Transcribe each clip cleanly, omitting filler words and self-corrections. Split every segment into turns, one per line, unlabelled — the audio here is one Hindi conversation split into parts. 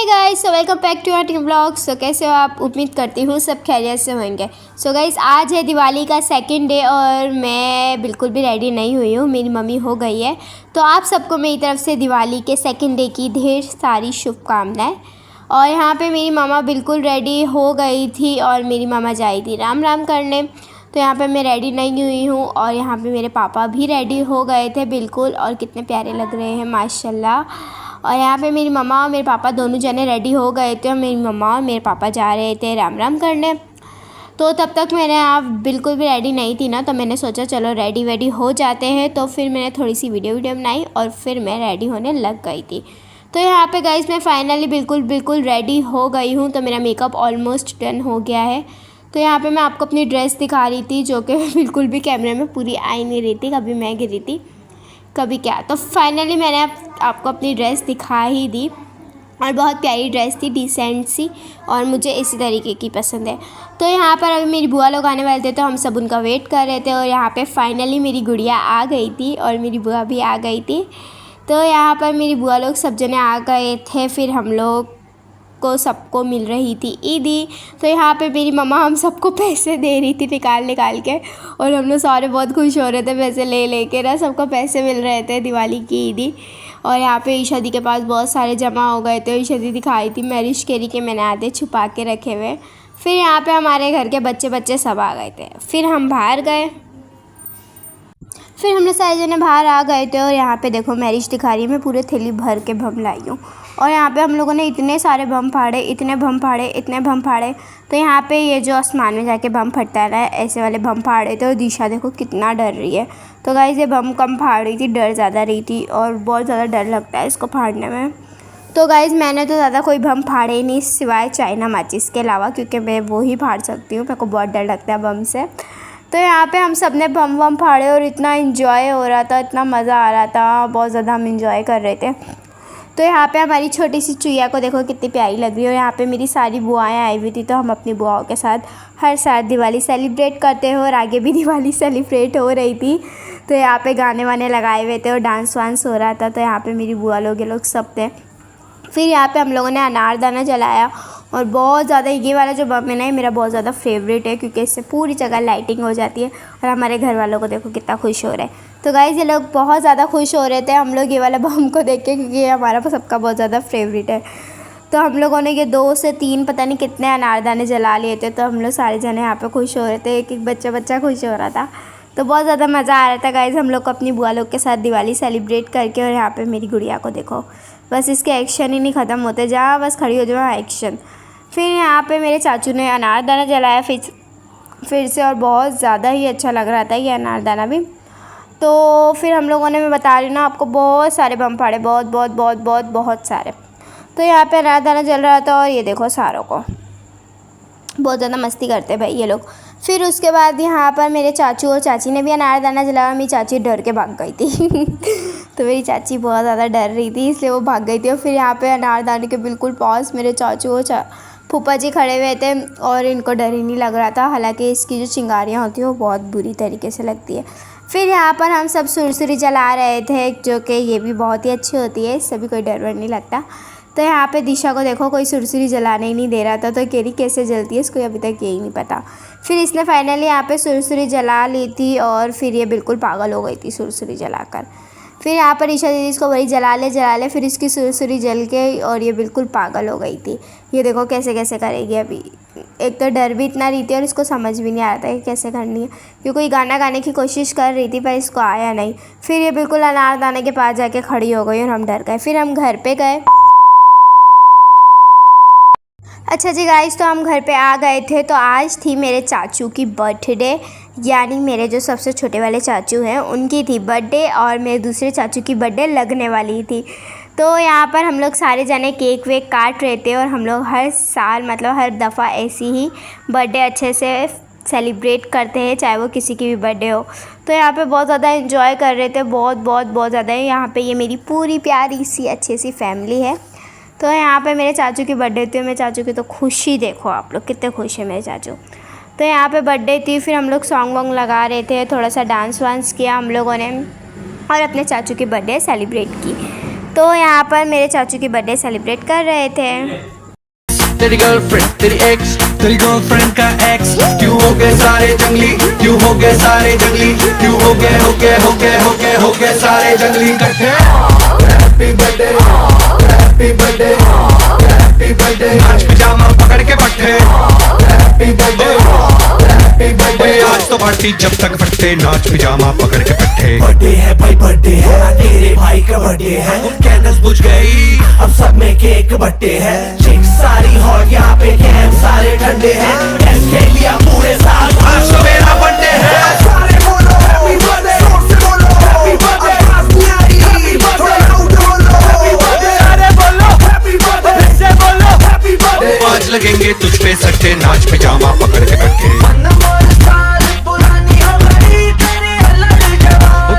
Guys, so welcome back to our new blog. So कैसे हो आप? उम्मीद करती हूँ सब खैरियत से होंगे। सो गाइस, आज है दिवाली का सेकंड डे और मैं बिल्कुल भी रेडी नहीं हुई हूँ। मेरी मम्मी हो गई है। तो आप सबको मेरी तरफ से दिवाली के सेकंड डे की ढेर सारी शुभकामनाएं। और यहाँ पे मेरी मामा बिल्कुल रेडी हो गई थी और मेरी मामा जाई थी राम राम करने। तो यहाँ पे मैं रेडी नहीं हुई हूँ और यहाँ पे मेरे पापा भी रेडी हो गए थे बिल्कुल, और कितने प्यारे लग रहे हैं माशाल्लाह। और यहाँ पे मेरी मम्मा और मेरे पापा दोनों जने रेडी हो गए थे और मेरी मम्मा और मेरे पापा जा रहे थे राम राम करने। तो तब तक मैंने आप बिल्कुल भी रेडी नहीं थी ना, तो मैंने सोचा चलो रेडी वेडी हो जाते हैं। तो फिर मैंने थोड़ी सी वीडियो बनाई और फिर मैं रेडी होने लग गई थी। तो यहाँ पे गाइस मैं फाइनली बिल्कुल रेडी हो गई हूँ। तो मेरा मेकअप ऑलमोस्ट डन हो गया है। तो यहाँ पे मैं आपको अपनी ड्रेस दिखा रही थी, जो कि बिल्कुल भी कैमरे में पूरी आई नहीं रही थी। कभी मैं गिरी थी कभी क्या। तो फाइनली मैंने आपको अपनी ड्रेस दिखा ही दी और बहुत प्यारी ड्रेस थी, डिसेंट सी, और मुझे इसी तरीके की पसंद है। तो यहाँ पर अभी मेरी बुआ लोग आने वाले थे, तो हम सब उनका वेट कर रहे थे। और यहाँ पे फाइनली मेरी गुड़िया आ गई थी और मेरी बुआ भी आ गई थी। तो यहाँ पर मेरी बुआ लोग सब जने आ गए थे। फिर हम लोग को सबको मिल रही थी ईदी। तो यहाँ पे मेरी मम्मा हम सबको पैसे दे रही थी निकाल के, और हम लोग सारे बहुत खुश हो रहे थे पैसे ले के ना। सबको पैसे मिल रहे थे दिवाली की ईदी। और यहाँ पे ईशा दी के पास बहुत सारे जमा हो गए थे। ईशा दी दिखाई थी मैरिज केरी के मैंने आधे छुपा के रखे हुए। फिर यहाँ पे हमारे घर के बच्चे सब आ गए थे। फिर हम बाहर गए। फिर हम लोग सारे जने बाहर आ गए थे। और यहाँ पे देखो मैरिज दिखा रही है, मैं पूरे थैली भर के बम लाई हूँ। और यहाँ पे हम लोगों ने इतने सारे बम फाड़े, इतने बम फाड़े। तो यहाँ पे ये जो आसमान में जाके बम फटता है ना, ऐसे वाले बम फाड़े थे। और दिशा देखो कितना डर रही है। तो गाइस ये बम कम फाड़ रही थी, डर ज़्यादा रही थी, और बहुत ज़्यादा डर लगता है इसको फाड़ने में। तो गाइस मैंने तो ज़्यादा कोई बम फाड़े ही नहीं सिवाय चाइना माचिस के अलावा, क्योंकि मैं वो ही फाड़ सकती हूँ, मेरे को बहुत डर लगता है बम से। तो यहाँ पे हम सब ने बम फाड़े और इतना इन्जॉय हो रहा था, इतना मज़ा आ रहा था, बहुत ज़्यादा हम इन्जॉय कर रहे थे। तो यहाँ पे हमारी छोटी सी चुईया को देखो कितनी प्यारी लग रही है। और यहाँ पे मेरी सारी बुआएं आई हुई थी, तो हम अपनी बुआओं के साथ हर साल दिवाली सेलिब्रेट करते हैं और आगे भी दिवाली सेलिब्रेट हो रही थी। तो यहाँ पे गाने वाने लगाए हुए थे और डांस वांस हो रहा था। तो यहाँ पे मेरी बुआ लोग ये लोग सब थे। फिर यहाँ पे हम लोगों ने अनारदाना जलाया, और बहुत ज़्यादा ये वाला जो बम है ना, मेरा बहुत ज़्यादा फेवरेट है, क्योंकि इससे पूरी जगह लाइटिंग हो जाती है। और हमारे घर वालों को देखो कितना खुश हो रहा है। तो गाइस ये लोग बहुत ज़्यादा खुश हो रहे थे हम लोग ये वाला बम को देख के, क्योंकि ये हमारा सबका बहुत ज़्यादा फेवरेट है। तो हम लोगों ने ये 2 से 3 पता नहीं कितने अनारदाने जला लिए थे। तो हम लोग सारे जने यहाँ पे खुश हो रहे थे, एक बच्चा खुश हो रहा था। तो बहुत ज़्यादा मज़ा आ रहा था गाइस हम लोग को अपनी बुआ लोग के साथ दिवाली सेलिब्रेट करके। और यहाँ पे मेरी गुड़िया को देखो, बस इसके एक्शन ही नहीं ख़त्म होते, जहाँ बस खड़ी हो जाओ एक्शन। फिर यहाँ पे मेरे चाचू ने अनारदाना जलाया फिर से, और बहुत ज़्यादा ही अच्छा लग रहा था ये अनारदाना भी। तो फिर हम लोगों ने, मैं बता रही हूँ ना आपको, बहुत सारे बम फाड़े, बहुत सारे। तो यहाँ पे अनारदाना जल रहा था, और ये देखो सारों को बहुत ज़्यादा मस्ती करते भाई ये लोग। फिर उसके बाद यहाँ पर मेरे चाचू और चाची ने भी अनारदाना जलाया। मेरी चाची डर के भाग गई थी तो मेरी चाची बहुत ज़्यादा डर रही थी, इसलिए वो भाग गई थी। और फिर यहाँ पे अनारदाने के बिल्कुल पास मेरे चाचू और फूफा जी खड़े हुए थे, और इनको डर ही नहीं लग रहा था। हालांकि इसकी जो चिंगारियाँ होती हैं वो बहुत बुरी तरीके से लगती है। फिर यहाँ पर हम सब सुरसुरी जला रहे थे, जो कि ये भी बहुत ही अच्छी होती है, इससे भी कोई डर वर नहीं लगता। तो यहाँ पे दिशा को देखो कोई सुरसुरी जलाने ही नहीं दे रहा था, तो कह रही कैसे जलती है, इसको अभी तक यही नहीं पता। फिर इसने फाइनली यहाँ पे सुरसुरी जला ली थी, और फिर ये बिल्कुल पागल हो गई थी सुरसुरी जलाकर। फिर यहाँ पर ईशा दीदी इसको वही जला ले, फिर इसकी सुरसुरी जल के, और ये बिल्कुल पागल हो गई थी। ये देखो कैसे करेगी अभी। एक तो डर भी इतना रही थी और इसको समझ भी नहीं आता कि कैसे करनी है, क्योंकि कोई गाना गाने की कोशिश कर रही थी पर इसको आया नहीं। फिर ये बिल्कुल अनारदाने के पास जाके खड़ी हो गई और हम डर गए। फिर हम घर पे गए। अच्छा जी गाइस, तो हम घर पे आ गए थे। तो आज थी मेरे चाचू की बर्थडे, यानी मेरे जो सबसे छोटे वाले चाचू हैं उनकी थी बर्थडे, और मेरे दूसरे चाचू की बर्थडे लगने वाली थी। तो यहाँ पर हम लोग सारे जने केक वेक काट रहे थे, और हम लोग हर साल मतलब हर दफ़ा ऐसी ही बर्थडे अच्छे से सेलिब्रेट करते हैं, चाहे वो किसी की भी बर्थडे हो। तो यहाँ पे बहुत ज़्यादा एंजॉय कर रहे थे, बहुत ज़्यादा। यहाँ पे ये मेरी पूरी प्यारी सी अच्छी सी फैमिली है। तो यहाँ पे मेरे चाचू की बर्थडे थी, मेरे चाचू की तो खुशी देखो आप लोग कितने खुश हैं मेरे चाचू। तो यहाँ पे बर्थडे थी, फिर हम लोग सॉन्ग वॉन्ग लगा रहे थे, थोड़ा सा डांस वांस किया हम लोगों ने, और अपने चाचू की बर्थडे सेलिब्रेट की। तो यहाँ पर मेरे चाचू की बर्थडे सेलिब्रेट कर रहे थे।
तेरी गर्लफ्रेंड तेरी एक्स तेरी गर्लफ्रेंड का एक्स क्यों हो गए सारे जंगली, क्यों हो गए सारे जंगली, क्यों हो गए हो गए सारे जंगली इकट्ठे। Happy birthday happy birthday happy birthday, आज पिजामा पकड़ के पट्टे। हैप्पी बर्थडे हैप्पी बर्थडे, आज तो पार्टी जब तक फटते, नाच पिजामा पकड़ के पट्टे। बर्थडे है भाई बर्थडे है, तेरे भाई का बर्थडे है, कैंडल्स बुझ गई अब सब में केक बट्टे है। चिक्स सारी हॉट यहाँ पे कैंप सारे ठंडे हैं, कैश खेल लिया पूरे साल, आज तो मेरा बर्थडे है। सारे बोलो हैप्पी बर्थडे, जोर से बोलो हैप्पी बर्थडे, आवाज नहीं आ रही हैप्पी बर्थडे, लाउड बोलो हैप्पी बर्थडे, अरे बोलो हैप्पी बर्थडे, फिर से बोलो हैप्पी बर्थडे। आज लगेंगे तुझ पे सट्टे, नाच पिजामा पकड़ के कट्टे।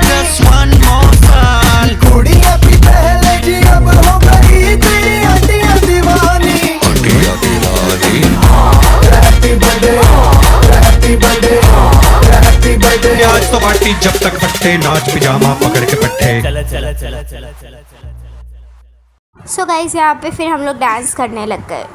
Just one more साल, कुड़ियाँ भी पहले जी अब हो गई तेरी आंटियाँ दीवानी, आंटियाँ दीवानी। Happy birthday happy birthday happy birthday, आज तो पार्टी जब तक फटते, नाच पिजामा पकड़ के पट्टे। चला चला चला चला चला चला।
सो गाइस यहाँ पे फिर हम लोग डांस करने लग गए।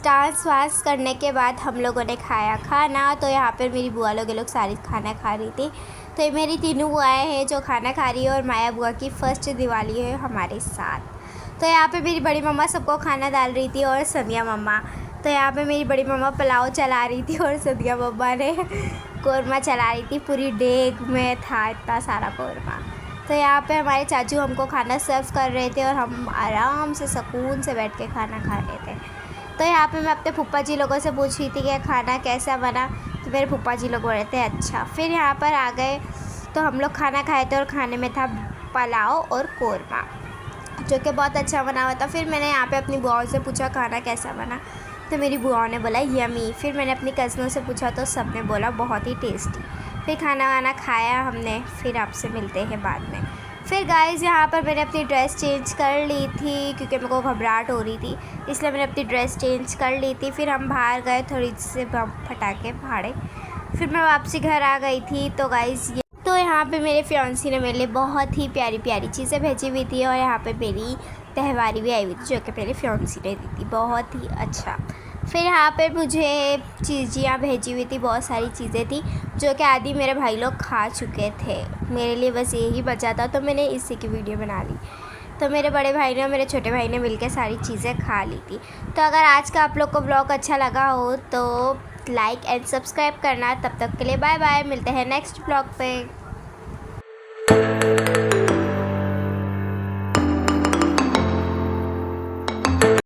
डांस वांस करने के बाद हम लोगों ने खाया खाना। तो यहाँ पर मेरी बुआ लोग ये लोग सारी खाना खा रही थी। तो ये मेरी तीनों बुआएँ हैं जो खाना खा रही है, और माया बुआ की फ़र्स्ट दिवाली है हमारे साथ। तो यहाँ पे मेरी बड़ी मम्मा सबको खाना डाल रही थी, और समिया मम्मा, तो यहाँ पे मेरी बड़ी मम्मा पुलाव चला रही थी, और समिया मम्मा ने कौरमा चला रही थी। पूरी डेग में था इतना सारा कौरमा। तो यहाँ पे हमारे चाचू हमको खाना सर्व कर रहे थे, और हम आराम से सुकून से बैठ के खाना खा रहे थे। तो यहाँ पे मैं अपने फूफा जी लोगों से पूछ रही थी कि खाना कैसा बना, तो मेरे फूफा जी लोग बोल रहे थे अच्छा। फिर यहाँ पर आ गए तो हम लोग खाना खाए थे, और खाने में था पुलाव और कौरमा, जो कि बहुत अच्छा बना हुआ था। फिर मैंने यहाँ पे अपनी बुआओं से पूछा खाना कैसा बना, तो मेरी बुआओं ने बोला यमी। फिर मैंने अपनी कज़नों से पूछा तो सब ने बोला बहुत ही टेस्टी। फिर खाना वाना खाया हमने, फिर आपसे मिलते हैं बाद में। फिर गाइज़ यहाँ पर मैंने अपनी ड्रेस चेंज कर ली थी, क्योंकि मेरे को घबराहट हो रही थी, इसलिए मैंने अपनी ड्रेस चेंज कर ली थी। फिर हम बाहर गए, थोड़ी से बम फटाके फाड़े, फिर मैं वापसी घर आ गई थी। तो गाइज़ तो यहाँ पे मेरे फियांसी ने मेरे लिए बहुत ही प्यारी प्यारी चीज़ें भेजी हुई थी, और यहाँ पे मेरी त्यौहारी भी आई हुई थी, जो कि मेरे फियांसी ने दी थी, बहुत ही अच्छा। फिर यहाँ पे मुझे चीज़ियाँ भेजी हुई थी, बहुत सारी चीज़ें थी जो कि आधी मेरे भाई लोग खा चुके थे। मेरे लिए बस यही बचा था, तो मैंने इसी की वीडियो बना ली। तो मेरे बड़े भाई ने और मेरे छोटे भाई ने मिलकर सारी चीज़ें खा ली थी। तो अगर आज का आप लोग को व्लॉग अच्छा लगा हो तो लाइक एंड सब्सक्राइब करना। तब तक के लिए बाय बाय, मिलते हैं नेक्स्ट व्लॉग पे।